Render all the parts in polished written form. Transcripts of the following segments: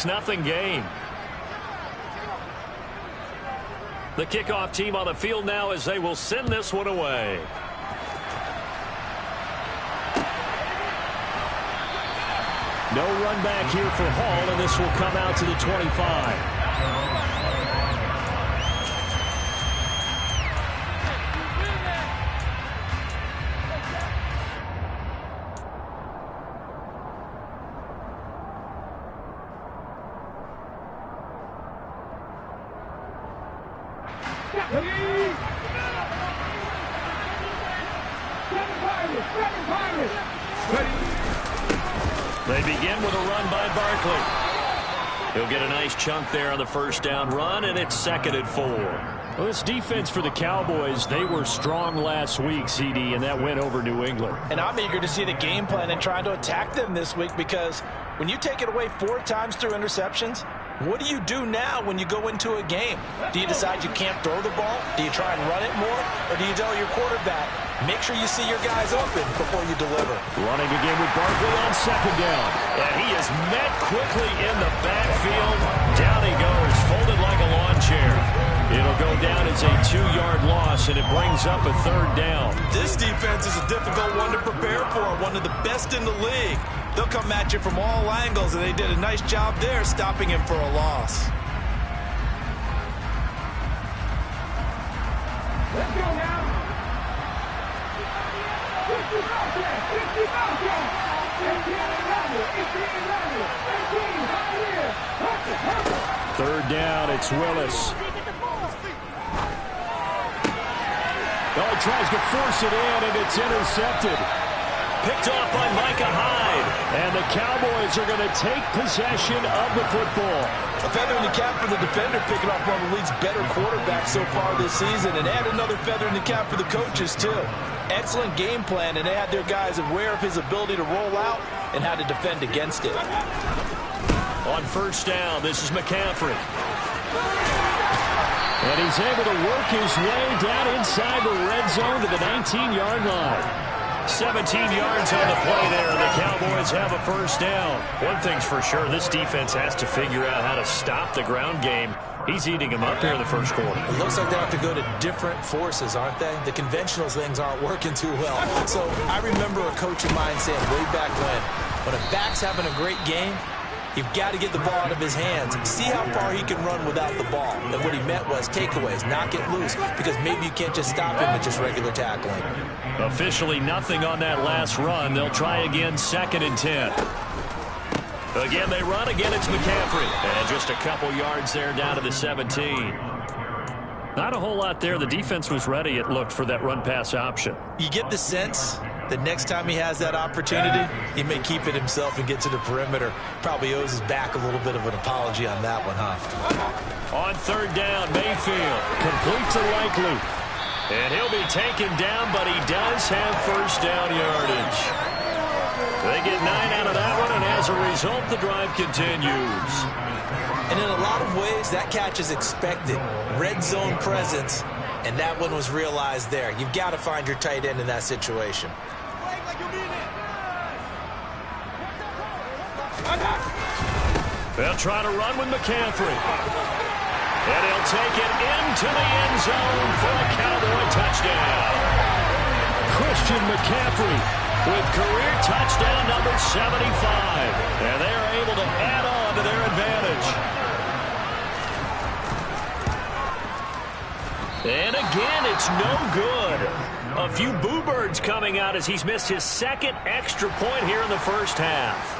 Nothing game. The kickoff team on the field now as they will send this one away. No run back here for Hall, and this will come out to the 25. They begin with a run by Barkley. He'll get a nice chunk there on the first down run, and it's 2nd and 4. Well, this defense for the Cowboys, they were strong last week, CD, and that went over New England. And I'm eager to see the game plan and trying to attack them this week, because when you take it away 4 times through interceptions, what do you do now when you go into a game? Do you decide you can't throw the ball? Do you try and run it more? Or do you tell your quarterback, make sure you see your guys open before you deliver? Running again with Barkley on 2nd down. And he is met quickly in the backfield. Down he goes, folded like a lawn chair. It'll go down as a 2-yard loss, and it brings up a 3rd down. This defense is a difficult one to prepare for, one of the best in the league. They'll come at you from all angles, and they did a nice job there stopping him for a loss. Let's go now. 3rd down, it's Willis. Oh, he tries to force it in, and it's intercepted. Picked off by Micah Hyde. And the Cowboys are going to take possession of the football. A feather in the cap for the defender, picking off one of the league's better quarterbacks so far this season. And add another feather in the cap for the coaches, too. Excellent game plan, and they had their guys aware of his ability to roll out and how to defend against it. On 1st down, this is McCaffrey. And he's able to work his way down inside the red zone to the 19-yard line. 17 yards on the play there, and the Cowboys have a 1st down. One thing's for sure, this defense has to figure out how to stop the ground game. He's eating them up here in the 1st quarter. It looks like they have to go to different forces, aren't they? The conventional things aren't working too well. So I remember a coach of mine saying way back when a back's having a great game, you've got to get the ball out of his hands. See how far he can run without the ball. And what he meant was takeaways, not get loose, because maybe you can't just stop him with just regular tackling. Officially nothing on that last run. They'll try again, 2nd and 10. Again, they run. Again, it's McCaffrey. And just a couple yards there down to the 17. Not a whole lot there. The defense was ready, it looked, for that run-pass option. You get the sense that next time he has that opportunity, he may keep it himself and get to the perimeter. Probably owes his back a little bit of an apology on that one, huh? On 3rd down, Mayfield complete to Likely. And he'll be taken down, but he does have 1st down yardage. They get 9 out of that one, and as a result, the drive continues. And in a lot of ways, that catch is expected. Red zone presence, and that one was realized there. You've got to find your tight end in that situation. They'll try to run with McCaffrey. And he'll take it into the end zone for a Cowboy touchdown. Christian McCaffrey with career touchdown number 75. And they are able to add on to their advantage. And again, it's no good. A few boo birds coming out as he's missed his 2nd extra point here in the 1st half.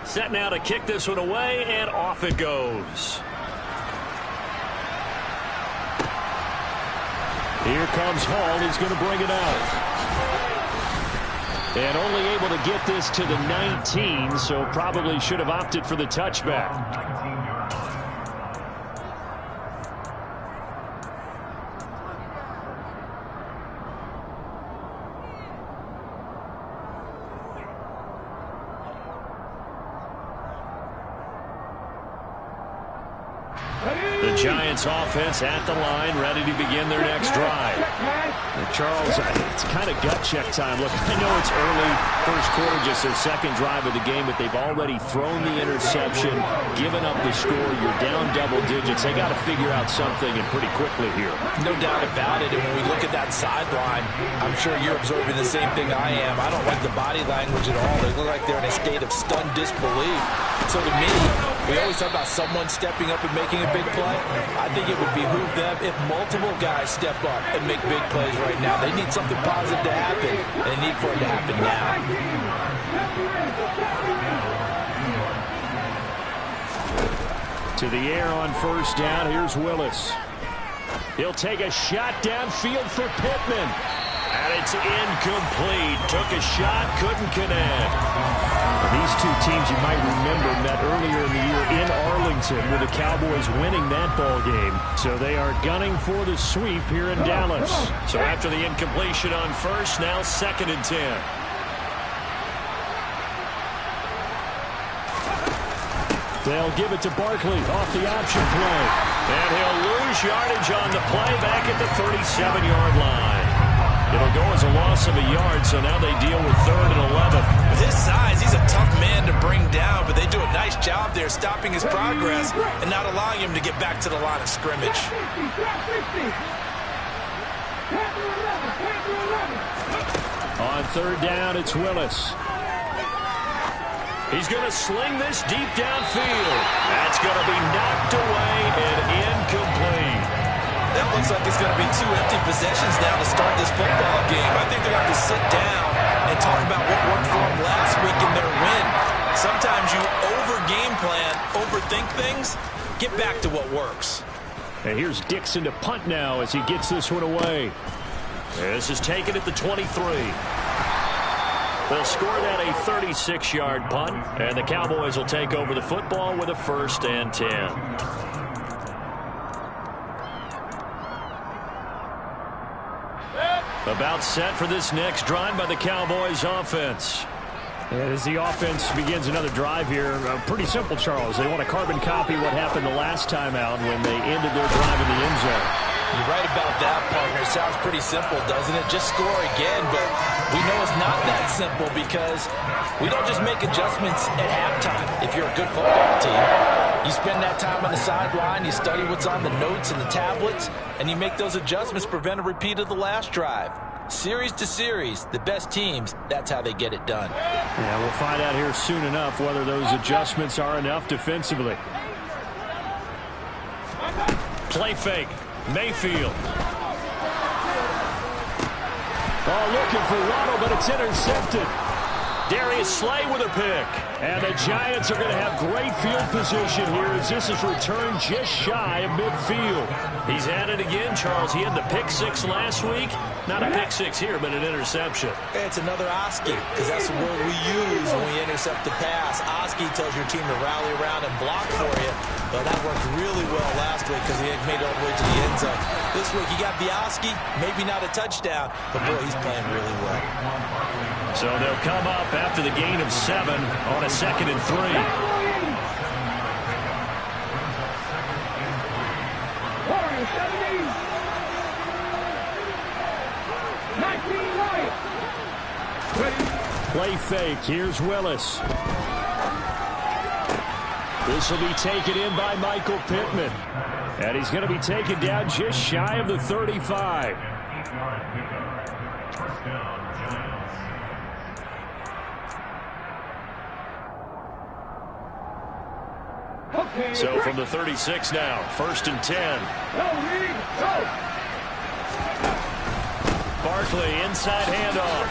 Set now to kick this one away, and off it goes. Here comes Hall. He's going to bring it out. And only able to get this to the 19, so probably should have opted for the touchback. The Giants offense at the line, ready to begin their next drive. Charles, it's kind of gut check time. Look, I know it's early, first quarter, just their second drive of the game, but they've already thrown the interception, given up the score. You're down double digits. They got to figure out something, and pretty quickly here. No doubt about it. And when we look at that sideline, I'm sure you're observing the same thing I am. I don't like the body language at all. They look like they're in a state of stunned disbelief. So to me, we always talk about someone stepping up and making a big play. I think it would behoove them if multiple guys step up and make big plays right now. They need something positive to happen, and they need for it to happen now. To the air on first down. Here's Willis. He'll take a shot downfield for Pittman. And it's incomplete. Took a shot, couldn't connect. These two teams, you might remember, met earlier in the year in Arlington with the Cowboys winning that ball game. So they are gunning for the sweep here in Dallas. So after the incompletion on first, now 2nd and 10. They'll give it to Barkley off the option play. And he'll lose yardage on the play back at the 37-yard line. It'll go as a loss of a yard, so now they deal with 3rd and 11. With his size, he's a tough man to bring down, but they do a nice job there stopping his progress and not allowing him to get back to the line of scrimmage. On 3rd down, it's Willis. He's going to sling this deep downfield. That's going to be knocked away and incomplete. That looks like it's going to be 2 empty possessions now to start this football game. I think they're going to have to sit down and talk about what worked for them last week in their win. Sometimes you over-game plan, overthink things. Get back to what works. And here's Dixon to punt now as he gets this one away. This is taken at the 23. They'll score that a 36-yard punt, and the Cowboys will take over the football with a 1st and 10. About set for this next drive by the Cowboys offense. As the offense begins another drive here, pretty simple, Charles. They want to carbon copy what happened the last time out when they ended their drive in the end zone. You're right about that, partner. It sounds pretty simple, doesn't it? Just score again, but we know it's not that simple because we don't just make adjustments at halftime. If you're a good football team, you spend that time on the sideline, you study what's on the notes and the tablets, and you make those adjustments, prevent a repeat of the last drive. Series to series, the best teams, that's how they get it done. Yeah, we'll find out here soon enough whether those adjustments are enough defensively. Play fake. Mayfield. Oh, looking for Waddle, but it's intercepted. Darius Slay with a pick. And the Giants are going to have great field position here as this is returned just shy of midfield. He's at it again, Charles. He had the pick 6 last week. Not a pick 6 here, but an interception. It's another Oski, because that's the word we use when we intercept the pass. Oski tells your team to rally around and block for you. But that worked really well last week because he had made it all the way to the end zone. This week he got the Oski, maybe not a touchdown, but boy, he's playing really well. So they'll come up after the gain of 7 on a 2nd and 3. Play fake. Here's Willis. This will be taken in by Michael Pittman. And he's going to be taken down just shy of the 35. So from the 36 now, 1st and 10. Barkley, inside handoff.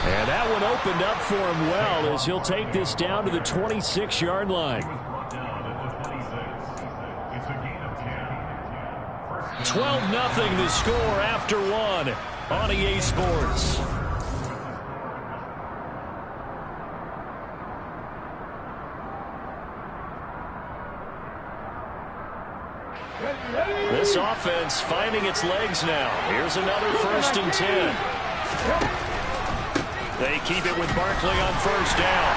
And that one opened up for him well as he'll take this down to the 26-yard line. 12-0 the score after 1 on EA Sports. This offense finding its legs now. Here's another 1st and 10. They keep it with Barkley on 1st down.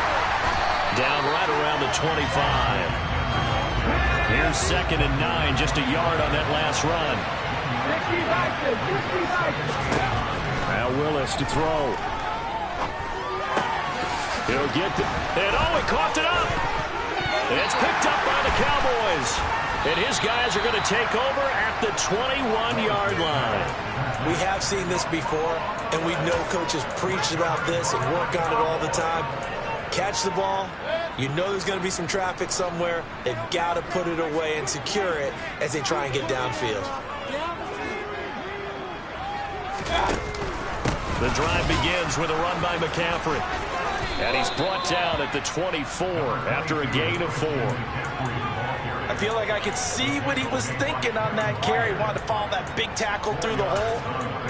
Down right around the 25. Here's 2nd and 9, just a yard on that last run. Now Willis to throw. He'll get the... And he coughed it up. It's picked up by the Cowboys. And his guys are going to take over at the 21-yard line. We have seen this before, and we know coaches preach about this and work on it all the time. Catch the ball. You know there's going to be some traffic somewhere. They've got to put it away and secure it as they try and get downfield. The drive begins with a run by McCaffrey. And he's brought down at the 24 after a gain of 4. I feel like I could see what he was thinking on that carry. Wanted to follow that big tackle through the hole.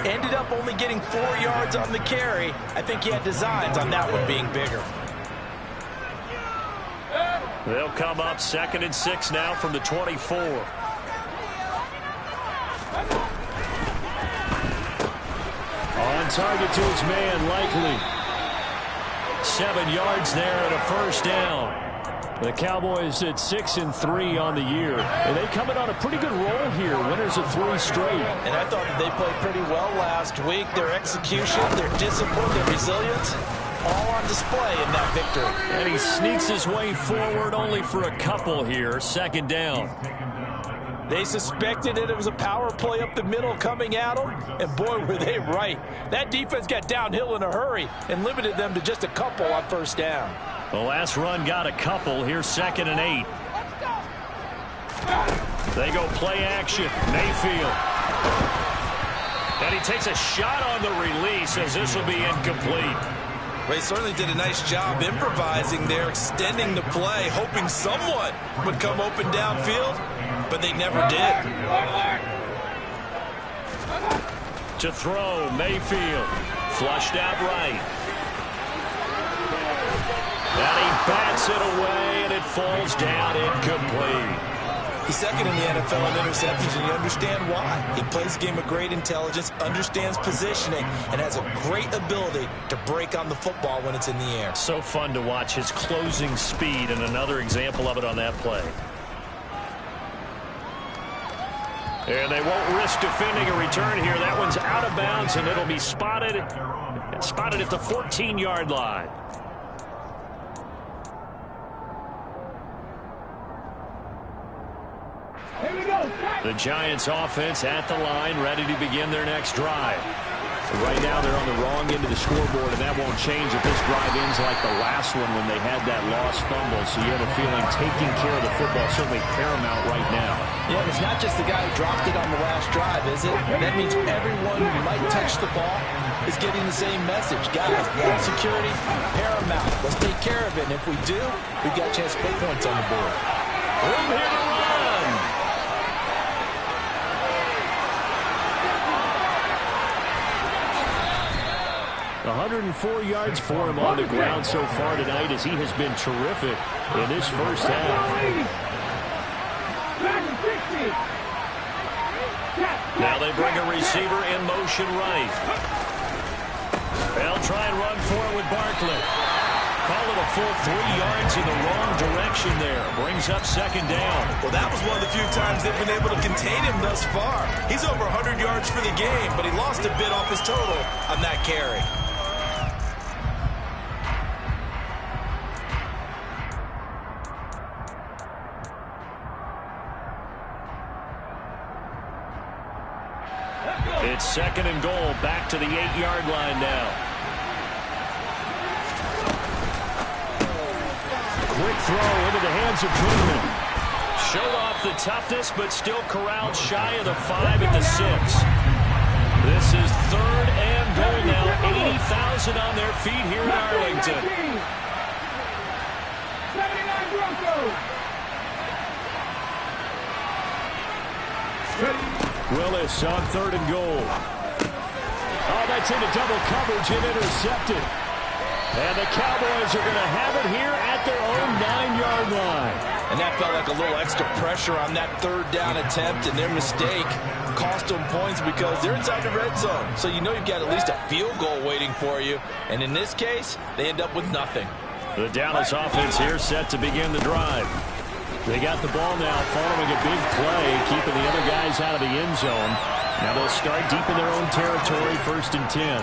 Ended up only getting 4 yards on the carry. I think he had designs on that one being bigger. They'll come up 2nd and 6 now from the 24. On target to his man, Likely. 7 yards there and a first down. The Cowboys at 6-3 on the year. And they come in on a pretty good roll here. Winners of 3 straight. And I thought that they played pretty well last week. Their execution, their discipline, their resilience, all on display in that victory. And he sneaks his way forward only for a couple here. 2nd down. They suspected it was a power play up the middle coming at them, and boy, were they right. That defense got downhill in a hurry and limited them to just a couple on first down. The last run got a couple. Here's 2nd and 8. They go play action. Mayfield. And he takes a shot on the release as this will be incomplete. They certainly did a nice job improvising there, extending the play, hoping someone would come open downfield, but they never did. To throw, Mayfield. Flushed out right. And he bats it away, and it falls down incomplete. He's 2nd in the NFL in interceptions, and you understand why. He plays a game of great intelligence, understands positioning, and has a great ability to break on the football when it's in the air. So fun to watch his closing speed, and another example of it on that play. And they won't risk defending a return here. That one's out of bounds, and it'll be spotted at the 14-yard line. The Giants offense at the line, ready to begin their next drive. Right now they're on the wrong end of the scoreboard, and that won't change if this drive ends like the last one when they had that lost fumble. So you have a feeling taking care of the football is certainly paramount right now. Yeah, and it's not just the guy who dropped it on the last drive, is it? That means everyone who might touch the ball is getting the same message. Guys, ball security, paramount. Let's take care of it, and if we do, we've got a chance to put points on the board. Room here to run. 104 yards for him on the ground so far tonight, as he has been terrific in this first half. Now they bring a receiver in motion right. They'll try and run for it with Barkley. Call it a full 3 yards in the wrong direction there. Brings up 2nd down. Well, that was one of the few times they've been able to contain him thus far. He's over 100 yards for the game, but he lost a bit off his total on that carry. It's 2nd and goal, back to the 8-yard line now. Quick throw into the hands of Truman. Showed off the toughness, but still corralled shy of the 5 at the 6. This is 3rd and goal now. 80,000 on their feet here in Arlington. 79 Broncos. Willis on 3rd and goal. Oh, that's into double coverage and intercepted. And the Cowboys are going to have it here at their own 9-yard line. And that felt like a little extra pressure on that 3rd down attempt, and their mistake cost them points because they're inside the red zone. So you know you've got at least a field goal waiting for you. And in this case, they end up with nothing. The Dallas offense here set to begin the drive. They got the ball now following a big play, keeping the other guys out of the end zone. Now they'll start deep in their own territory, 1st and 10.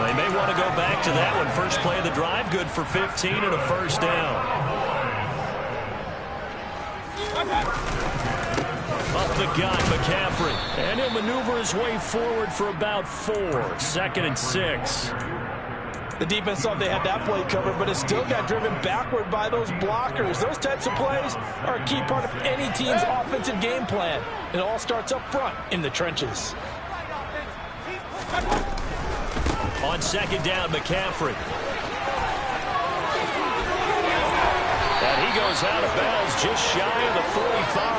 They may want to go back to that one. First play of the drive, good for 15 and a first down. Up the gun, McCaffrey. And he'll maneuver his way forward for about 4. 2nd and 6. The defense thought they had that play covered, but it still got driven backward by those blockers. Those types of plays are a key part of any team's offensive game plan. It all starts up front in the trenches. On 2nd down, McCaffrey. And he goes out of bounds just shy of the 45.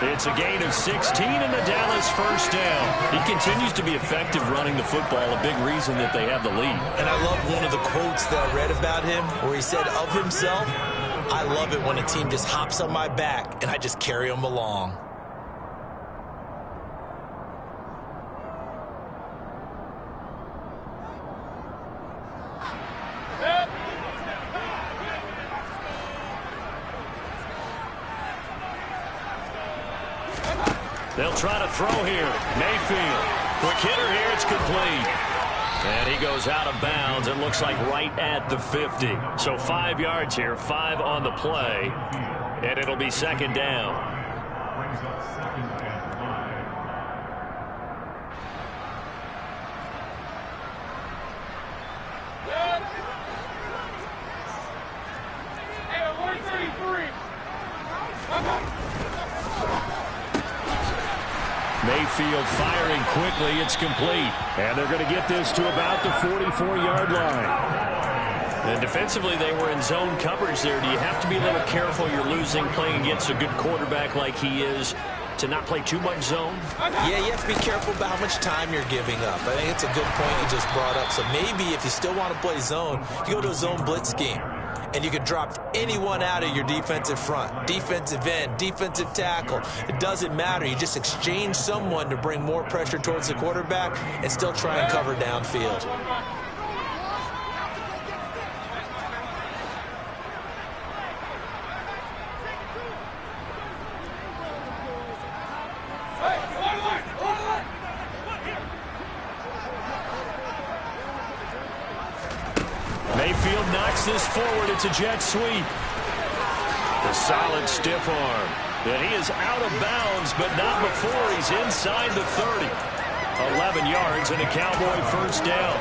It's a gain of 16 and the Dallas first down. He continues to be effective running the football, a big reason that they have the lead. And I love one of the quotes that I read about him where he said of himself, "I love it when a team just hops on my back and I just carry them along." They'll try to throw here. Mayfield. Quick hitter here. It's complete. And he goes out of bounds. It looks like right at the 50. So 5 yards here. 5 on the play. And it'll be 2nd down. Hey, 133. Mayfield firing quickly. It's complete. And they're going to get this to about the 44-yard line. And defensively, they were in zone coverage there. Do you have to be a little careful? You're losing, playing against a good quarterback like he is, to not play too much zone? Yeah, you have to be careful about how much time you're giving up. I think it's a good point you just brought up. So maybe if you still want to play zone, you go to a zone blitz scheme. And you can drop anyone out of your defensive front, defensive end, defensive tackle. It doesn't matter. You just exchange someone to bring more pressure towards the quarterback and still try and cover downfield. Mayfield knocks this forward. It's a jet sweep. The solid stiff arm. And he is out of bounds, but not before he's inside the 30. 11 yards and a Cowboy first down.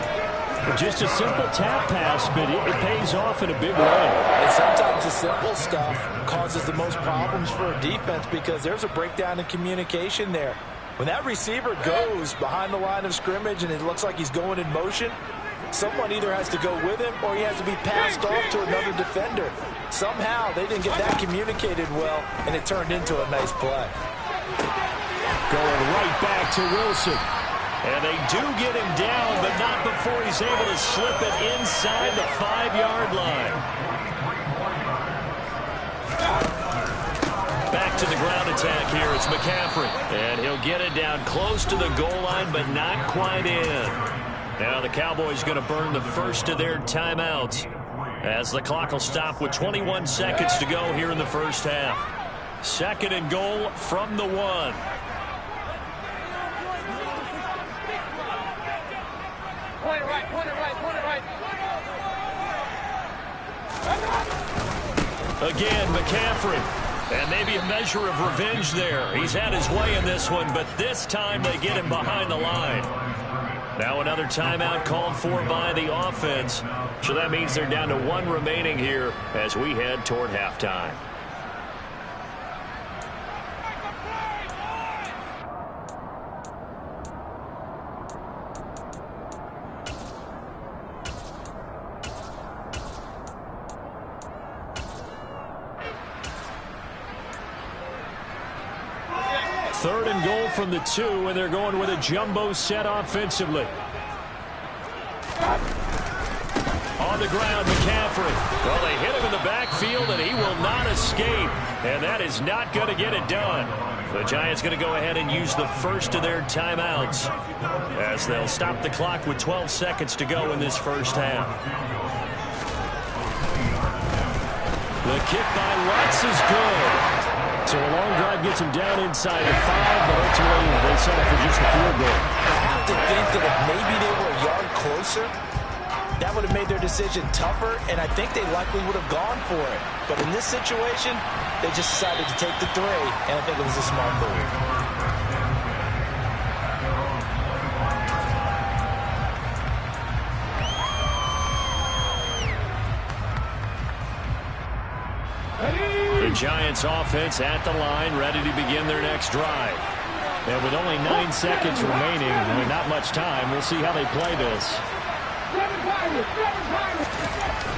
Just a simple tap pass, but it pays off in a big way. And sometimes the simple stuff causes the most problems for a defense because there's a breakdown in communication there. When that receiver goes behind the line of scrimmage and it looks like he's going in motion, someone either has to go with him or he has to be passed off to another defender. Somehow they didn't get that communicated well, and it turned into a nice play. Going right back to Wilson. And they do get him down, but not before he's able to slip it inside the 5-yard line. Back to the ground attack here. It's McCaffrey. And he'll get it down close to the goal line, but not quite in. Now the Cowboys going to burn the first of their timeouts as the clock will stop with 21 seconds to go here in the first half. 2nd and goal from the 1. Point it right, point it right, point it right. Again, McCaffrey. And maybe a measure of revenge there. He's had his way in this one, but this time they get him behind the line. Now another timeout called for by the offense. So that means they're down to 1 remaining here as we head toward halftime. Third and goal from the 2, and they're going with a jumbo set offensively. On the ground, McCaffrey. Well, they hit him in the backfield, and he will not escape. And that is not going to get it done. The Giants going to go ahead and use the first of their timeouts as they'll stop the clock with 12 seconds to go in this first half. The kick by Lutz is good. So a long drive gets him down inside the 5, but ultimately they settle for just a field goal. I have to think that if maybe they were a yard closer, that would have made their decision tougher, and I think they likely would have gone for it. But in this situation, they just decided to take the 3, and I think it was a smart move. The Giants offense at the line, ready to begin their next drive. And with only 9 seconds remaining, not much time, we'll see how they play this.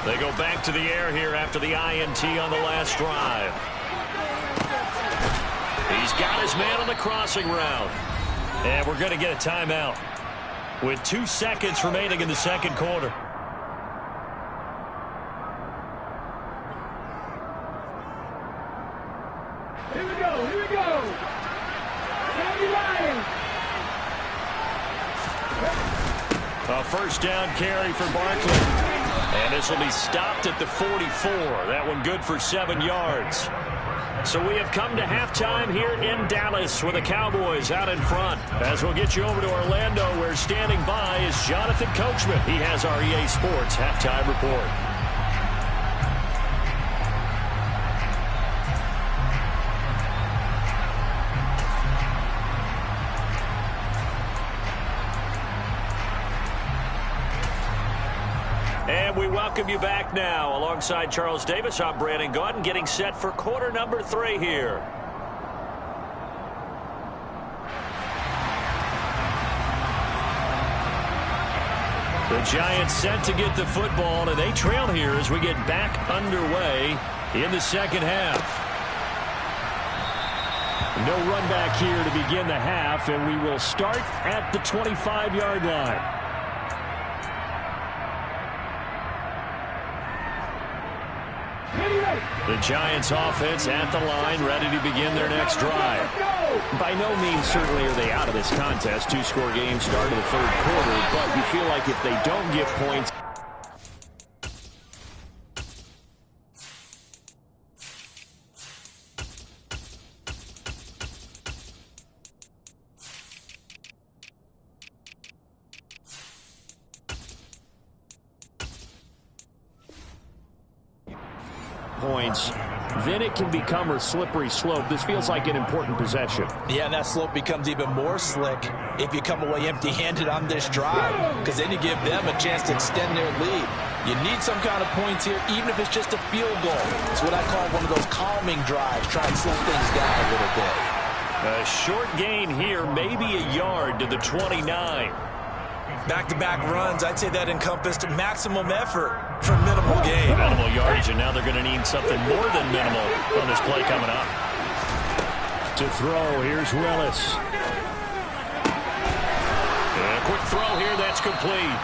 They go back to the air here after the INT on the last drive. He's got his man on the crossing route. And we're going to get a timeout with 2 seconds remaining in the second quarter. Here we go, here we go. A first down carry for Barkley. And this will be stopped at the 44. That one good for 7 yards. So we have come to halftime here in Dallas with the Cowboys out in front. As we'll get you over to Orlando, where standing by is Jonathan Coachman. He has our EA Sports halftime report. And we welcome you back now. Alongside Charles Davis, I'm Brandon Gaudin, getting set for quarter number 3 here. The Giants set to get the football, and they trail here as we get back underway in the second half. No run back here to begin the half, and we will start at the 25-yard line. The Giants offense at the line, ready to begin their next drive. By no means certainly are they out of this contest. 2-score game, start of the third quarter, but you feel like if they don't get points, then it can become a slippery slope. This feels like an important possession. Yeah, that slope becomes even more slick if you come away empty-handed on this drive, because then you give them a chance to extend their lead. You need some kind of points here, even if it's just a field goal. It's what I call one of those calming drives, try and slow things down a little bit. A short gain here, maybe a yard to the 29. Back-to-back runs, I'd say that encompassed maximum effort for minimal gain. Minimal yardage, and now they're going to need something more than minimal on this play coming up. To throw, here's Willis. And a quick throw here, that's complete.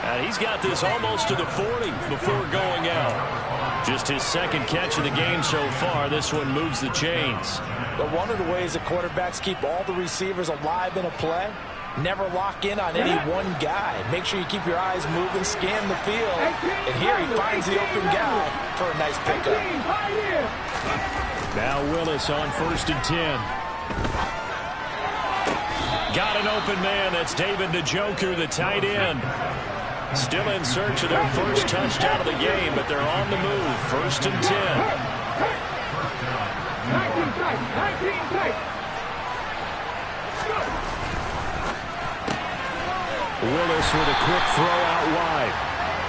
And he's got this almost to the 40 before going out. Just his second catch of the game so far. This one moves the chains. But one of the ways the quarterbacks keep all the receivers alive in a play, never lock in on any one guy. Make sure you keep your eyes moving, scan the field. And here he finds the open guy for a nice pickup. Now Willis on 1st and 10. Got an open man. That's David Njoku, the tight end. Still in search of their first touchdown of the game, but they're on the move. 1st and 10. Willis with a quick throw out wide.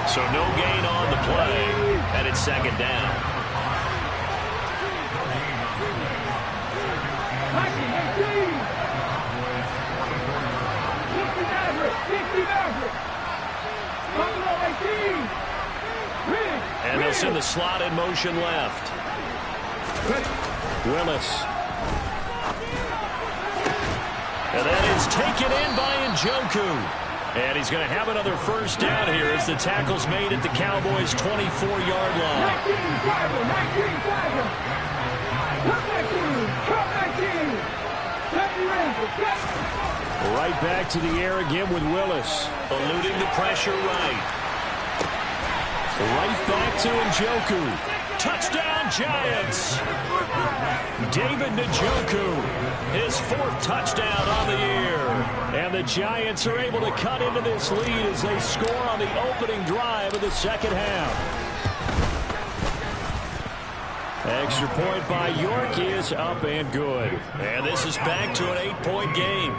So no gain on the play, and it's 2nd down. And they'll send the slot in motion left. Willis. And that is taken in by Njoku. And he's going to have another first down here as the tackle's made at the Cowboys' 24-yard line. Right back to the air again with Willis. Eluding the pressure right. Right back to Njoku. Touchdown! touchdown, Giants. David Njoku, his 4th touchdown on the year. And the Giants are able to cut into this lead as they score on the opening drive of the second half. Extra point by York is up and good. And this is back to an 8-point game.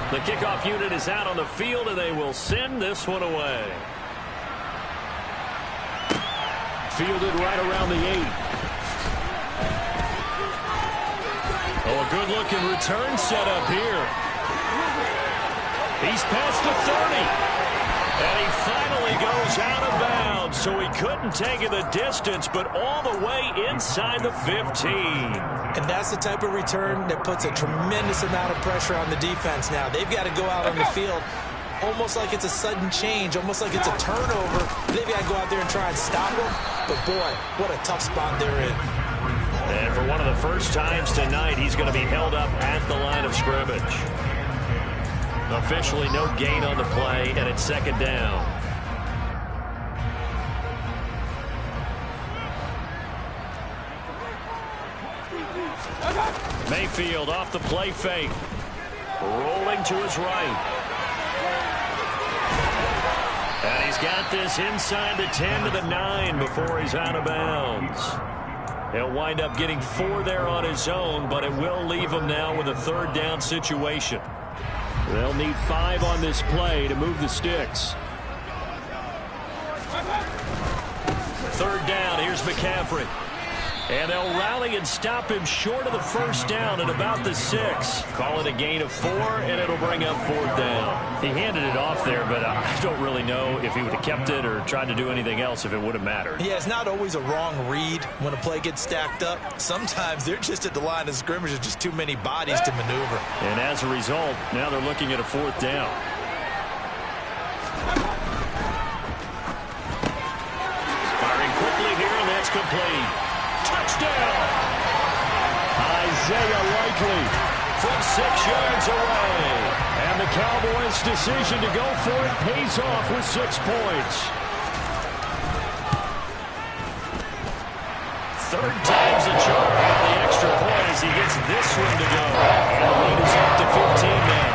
The kickoff unit is out on the field, and they will send this one away. Fielded right around the 8. Oh, a good-looking return set up here. He's past the 30. And he finally goes out of bounds, so he couldn't take it the distance, but all the way inside the 15. And that's the type of return that puts a tremendous amount of pressure on the defense now. They've got to go out on the field almost like it's a sudden change, almost like it's a turnover. They've got to go out there and try and stop them. But, boy, what a tough spot they're in. And for one of the first times tonight, he's going to be held up at the line of scrimmage. Officially no gain on the play, and it's second down. Mayfield off the play fake. Rolling to his right. And he's got this inside the 10 to the 9 before he's out of bounds. He'll wind up getting 4 there on his own, but it will leave him now with a 3rd down situation. They'll need 5 on this play to move the sticks. 3rd down. Here's McCaffrey. And they'll rally and stop him short of the 1st down at about the 6. Call it a gain of 4, and it'll bring up 4th down. He handed it off there, but I don't really know if he would have kept it or tried to do anything else if it would have mattered. Yeah, it's not always a wrong read when a play gets stacked up. Sometimes they're just at the line of scrimmage. There's just too many bodies to maneuver. And as a result, now they're looking at a 4th down. Firing quickly here, and that's complete. Touchdown! Isaiah Likely from 6 yards away. And the Cowboys' decision to go for it pays off with 6 points. 3rd time's a charm on the extra point as he gets this one to go. And the lead is up to 15 now.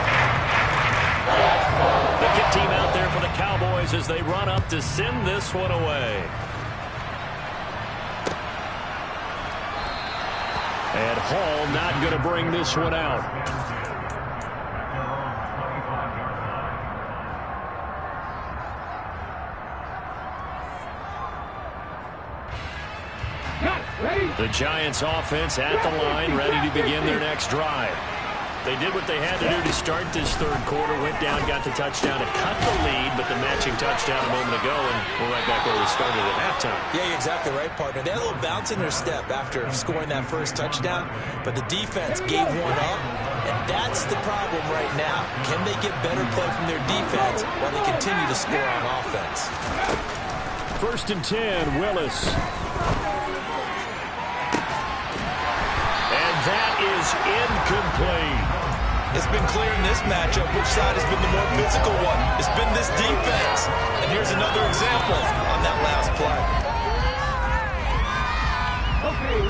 The kick team out there for the Cowboys as they run up to send this one away. And Hall not going to bring this one out. The Giants offense at the line, ready to begin their next drive. They did what they had to do to start this 3rd quarter, went down, got the touchdown to cut the lead, but the matching touchdown a moment ago, and we're right back where we started at halftime. Yeah, you're exactly right, partner. They had a little bounce in their step after scoring that 1st touchdown, but the defense gave one up, and that's the problem right now. Can they get better play from their defense while they continue to score on offense? 1st and 10, Willis. And that is incomplete. It's been clear in this matchup which side has been the more physical one. It's been this defense. And here's another example on that last play.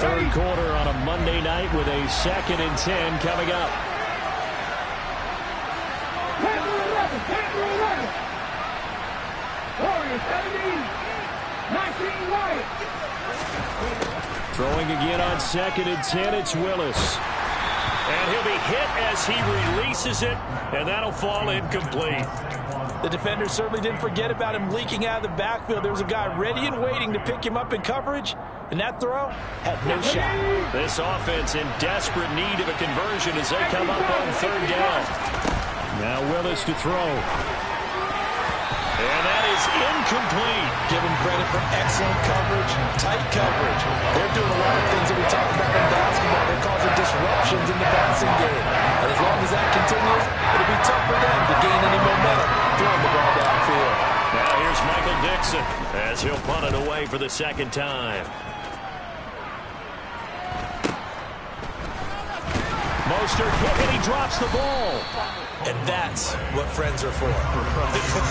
3rd quarter on a Monday night with a 2nd and 10 coming up. Warriors 17, 19 Wyatt. Throwing again on 2nd and 10, it's Willis. And he'll be hit as he releases it, and that'll fall incomplete. The defender certainly didn't forget about him leaking out of the backfield. There was a guy ready and waiting to pick him up in coverage, and that throw had no shot. This offense in desperate need of a conversion as they come up on 3rd down. Now Willis to throw. And that is incomplete. Give him credit for excellent coverage, tight coverage. They're doing a lot of things that we talk about in basketball. They're causing disruptions in the passing game. And as long as that continues, it'll be tough for them to gain any momentum throwing the ball downfield. Now here's Michael Dixon as he'll punt it away for the 2nd time. Mostert hit and he drops the ball. And that's what friends are for.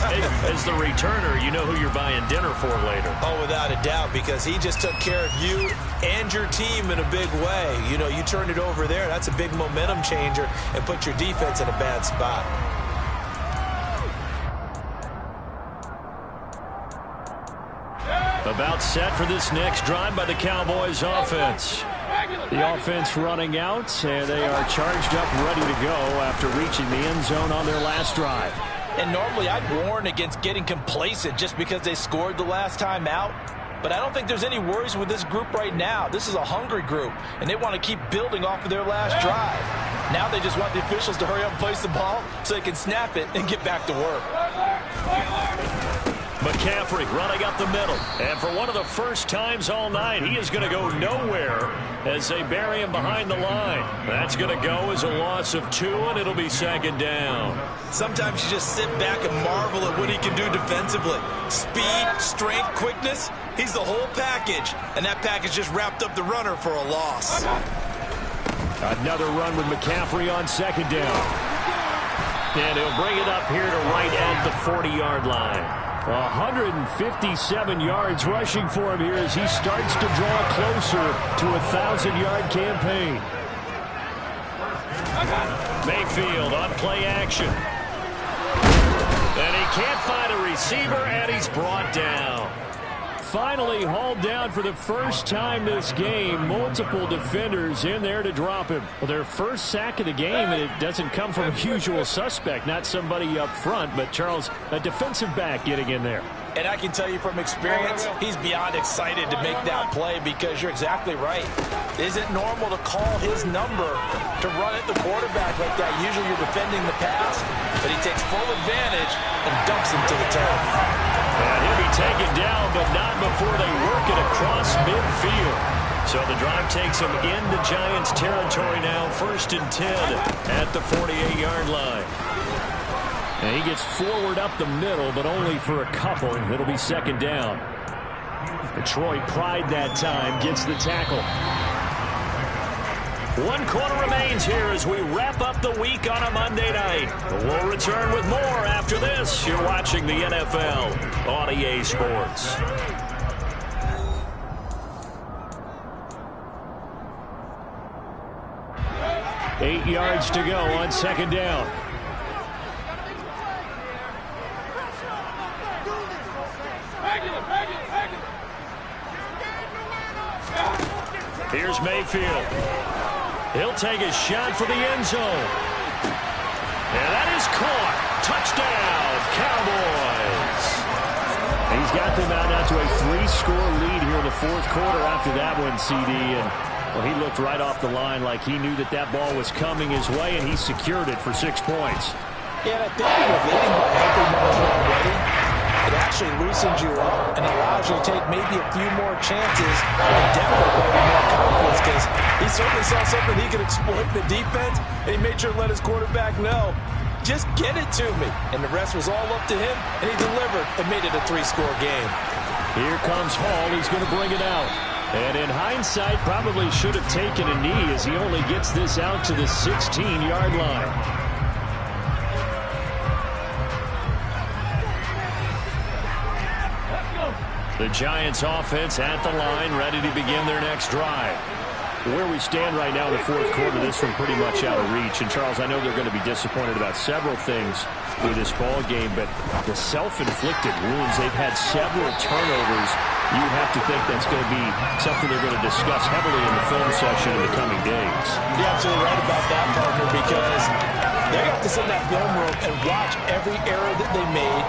Hey, as the returner, you know who you're buying dinner for later. Oh, without a doubt, because he just took care of you and your team in a big way. You know, you turned it over there. That's a big momentum changer and put your defense in a bad spot. About set for this next drive by the Cowboys offense. The offense running out, and they are charged up, ready to go after reaching the end zone on their last drive. And normally I'd warn against getting complacent just because they scored the last time out. But I don't think there's any worries with this group right now. This is a hungry group, and they want to keep building off of their last drive. Now they just want the officials to hurry up and place the ball so they can snap it and get back to work. McCaffrey running up the middle. And for one of the first times all night, he is going to go nowhere as they bury him behind the line. That's going to go as a loss of 2, and it'll be second down. Sometimes you just sit back and marvel at what he can do defensively. Speed, strength, quickness. He's the whole package. And that package just wrapped up the runner for a loss. Another run with McCaffrey on second down. And he'll bring it up here to right at the 40-yard line. 157 yards rushing for him here as he starts to draw closer to a 1,000-yard campaign. Mayfield on play action. And he can't find a receiver, and he's brought down. Finally hauled down for the first time this game. Multiple defenders in there to drop him. Well, their first sack of the game, and it doesn't come from a usual suspect, not somebody up front, but Charles, a defensive back getting in there. And I can tell you from experience, he's beyond excited to make that play because you're exactly right. Is it normal to call his number to run at the quarterback like that? Usually you're defending the pass, but he takes full advantage and dumps him to the turf. And he'll be taken down, but not before they work it across midfield. So the drive takes him into Giants territory now, 1st and 10 at the 48-yard line. And he gets forward up the middle, but only for a couple. It'll be second down. Detroit pride that time, gets the tackle. 1 quarter remains here as we wrap up the week on a Monday night. We'll return with more after this. You're watching the NFL on EA Sports. Eight yards to go on second down. Here's Mayfield. He'll take a shot for the end zone. And that is caught. Touchdown, Cowboys. He's got them out now to a 3-score lead here in the 4th quarter after that one, CD. And well, he looked right off the line like he knew that that ball was coming his way, and he secured it for 6 points. Yeah, and I think when you're leading by a healthy margin already, it actually loosens you up and allows you to take maybe a few more chances and definitely more confidence because he certainly saw something he could exploit in the defense, and he made sure to let his quarterback know, just get it to me. And the rest was all up to him, and he delivered and made it a 3-score game. Here comes Hall. He's going to bring it out. And in hindsight, probably should have taken a knee as he only gets this out to the 16-yard line. The Giants offense at the line, ready to begin their next drive. Where we stand right now in the 4th quarter, this one pretty much out of reach. And, Charles, I know they're going to be disappointed about several things with this ball game, but the self-inflicted wounds, they've had several turnovers. You have to think that's going to be something they're going to discuss heavily in the film session in the coming days. You're absolutely right about that, partner, because they have to sit in that film room and watch every error that they made.